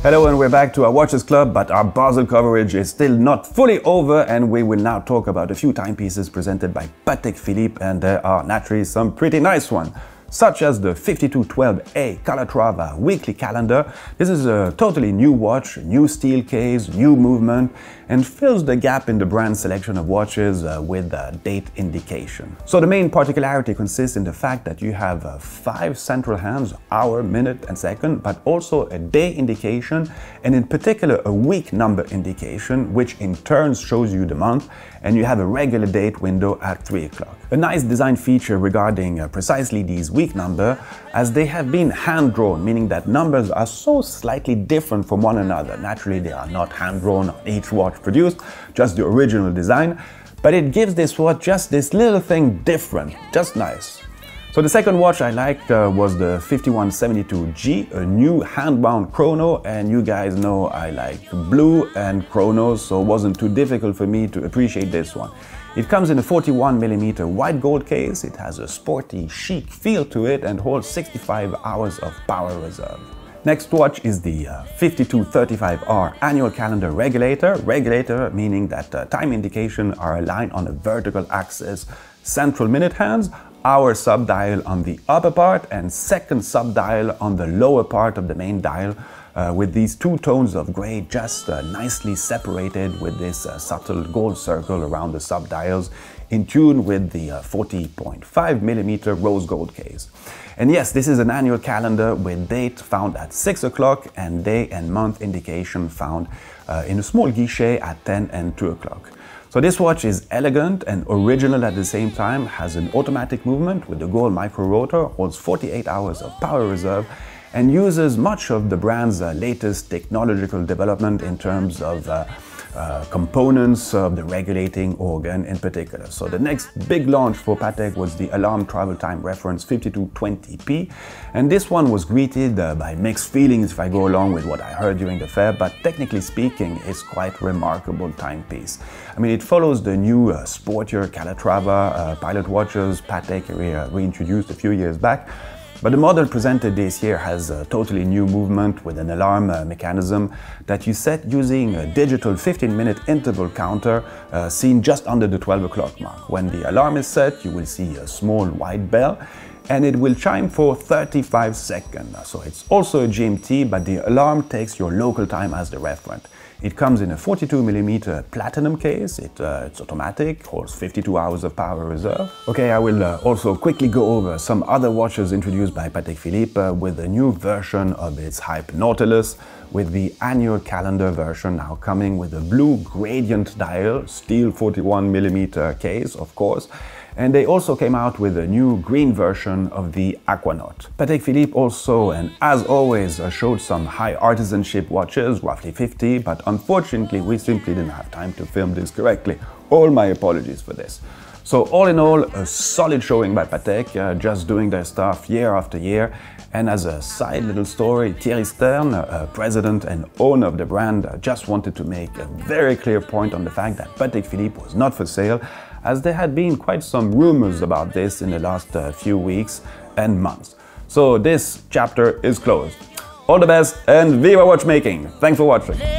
Hello, and we're back to our Watches Club, but our Basel coverage is still not fully over, and we will now talk about a few timepieces presented by Patek Philippe, and there are naturally some pretty nice ones, such as the 5212A Calatrava weekly calendar. This is a totally new watch, new steel case, new movement, and fills the gap in the brand selection of watches with date indication. So the main particularity consists in the fact that you have 5 central hands, hour, minute and second, but also a day indication, and in particular a week number indication, which in turn shows you the month, and you have a regular date window at 3 o'clock. A nice design feature regarding precisely these week number, as they have been hand-drawn, meaning that numbers are so slightly different from one another. Naturally, they are not hand-drawn on each watch produced, just the original design, but it gives this watch just this little thing different, just nice. So the second watch I liked was the 5172G, a new hand-bound chrono, and you guys know I like blue and chronos, so it wasn't too difficult for me to appreciate this one. It comes in a 41mm white gold case, it has a sporty, chic feel to it and holds 65 hours of power reserve. Next watch is the 5235R annual calendar regulator. Regulator meaning that time indication are aligned on a vertical axis, central minute hands, hour sub-dial on the upper part and second sub-dial on the lower part of the main dial, with these two tones of gray just nicely separated with this subtle gold circle around the sub-dials, in tune with the 40.5mm rose gold case. And yes, this is an annual calendar with date found at 6 o'clock and day and month indication found in a small guichet at 10 and 2 o'clock. So this watch is elegant and original at the same time, has an automatic movement with the gold micro rotor, holds 48 hours of power reserve, and uses much of the brand's latest technological development in terms of components of the regulating organ in particular. So the next big launch for Patek was the Alarm Travel Time Reference 5220P, and this one was greeted by mixed feelings if I go along with what I heard during the fair, but technically speaking it's quite remarkable timepiece. I mean, it follows the new sportier Calatrava pilot watches Patek reintroduced a few years back. But the model presented this year has a totally new movement with an alarm mechanism that you set using a digital 15-minute interval counter seen just under the 12 o'clock mark. When the alarm is set, you will see a small white bell and it will chime for 35 seconds. So it's also a GMT, but the alarm takes your local time as the reference. It comes in a 42mm platinum case, it's automatic, holds 52 hours of power reserve. Okay, I will also quickly go over some other watches introduced by Patek Philippe with a new version of its Hype Nautilus, with the annual calendar version now coming with a blue gradient dial, steel 41mm case, of course. And they also came out with a new green version of the Aquanaut. Patek Philippe also, and as always, showed some high artisanship watches, roughly 50, but unfortunately we simply didn't have time to film this correctly. All my apologies for this. So all in all, a solid showing by Patek, just doing their stuff year after year. And as a side little story, Thierry Stern, president and owner of the brand, just wanted to make a very clear point on the fact that Patek Philippe was not for sale, as there had been quite some rumors about this in the last few weeks and months. So this chapter is closed. All the best and viva watchmaking! Thanks for watching!